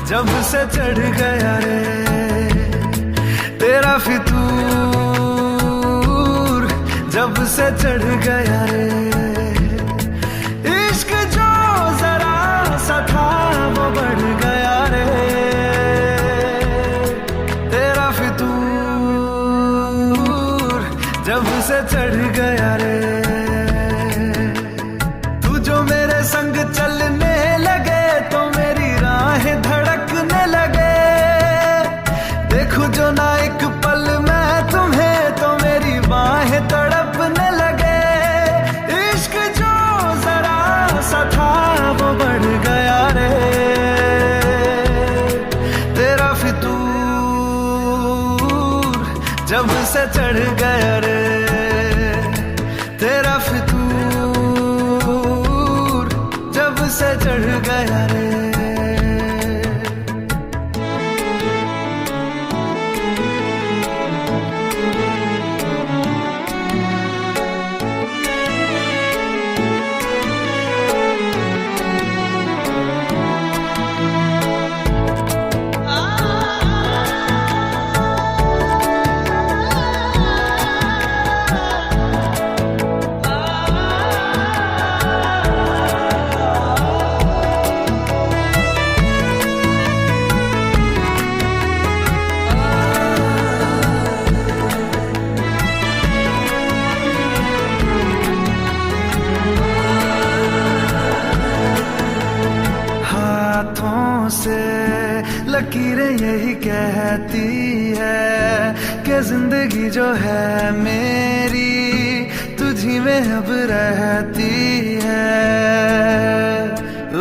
जब से चढ़ गया रे तेरा फितूर, जब से चढ़ गया रे इश्क जो जरा सा था वो बढ़ गया रे तेरा फितूर, जब से चढ़ गया रे। तू जो मेरे संग चलने लगे तो मेरी राहें धड़कने लगे, देखूं जो ना एक पल मैं तुम्हें तो मेरी बाहें तड़पने लगे। इश्क जो जरा सा था वो बढ़ गया रे तेरा फितूर, जब से चढ़ गया रे तेरा फितूर, जब से चढ़ गया रे। हाथों से लकीरें यही कहती है कि जिंदगी जो है मेरी तुझी में अब रहती है।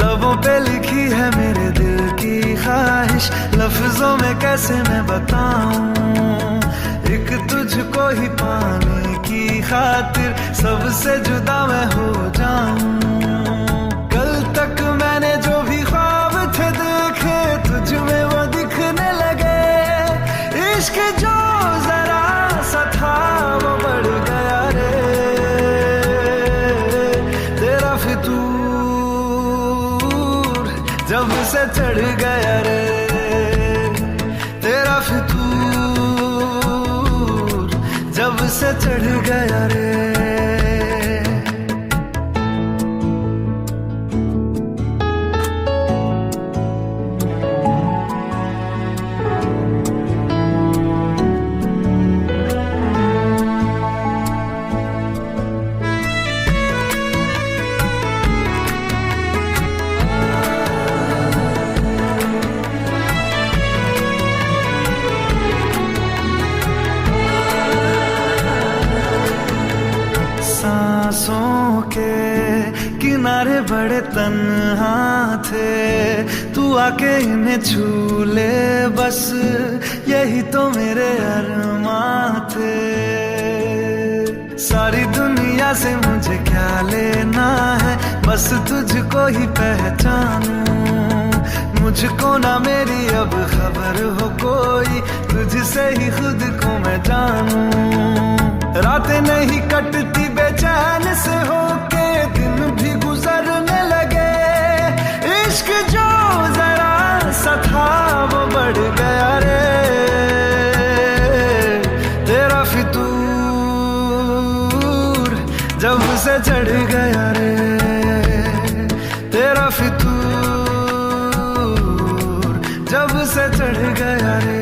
लबों पे लिखी है मेरे दिल की ख्वाहिश, लफ्जों में कैसे मैं बताऊं, एक तुझको ही पाने की खातिर सबसे जुदा मैं हो जाऊं। कल तक मैंने जो भी ख्वाब थे देखे तुझ में वो दिखने लगे। इश्क जो जरा सा था वो बढ़ गया रे तेरा फितूर, जब से चढ़ गया रे तेरा फितूर, जब से चढ़ गया रे। सांसों के किनारे बड़े तन्हा थे, तू आके इन्हें छू ले बस यही तो मेरे अरमां थे। सारी दुनिया से मुझे क्या लेना है, बस तुझको ही पहचानूं। मुझको ना मेरी अब खबर हो कोई, तुझसे ही खुद को मैं जानूं। रातें नहीं कटती बेचैन से होके, दिन भी गुजरने लगे। इश्क जो जरा सा था वो बढ़ गया रे तेरा फितूर, जब से चढ़ गया रे तेरा फितूर, जब से चढ़ गया रे।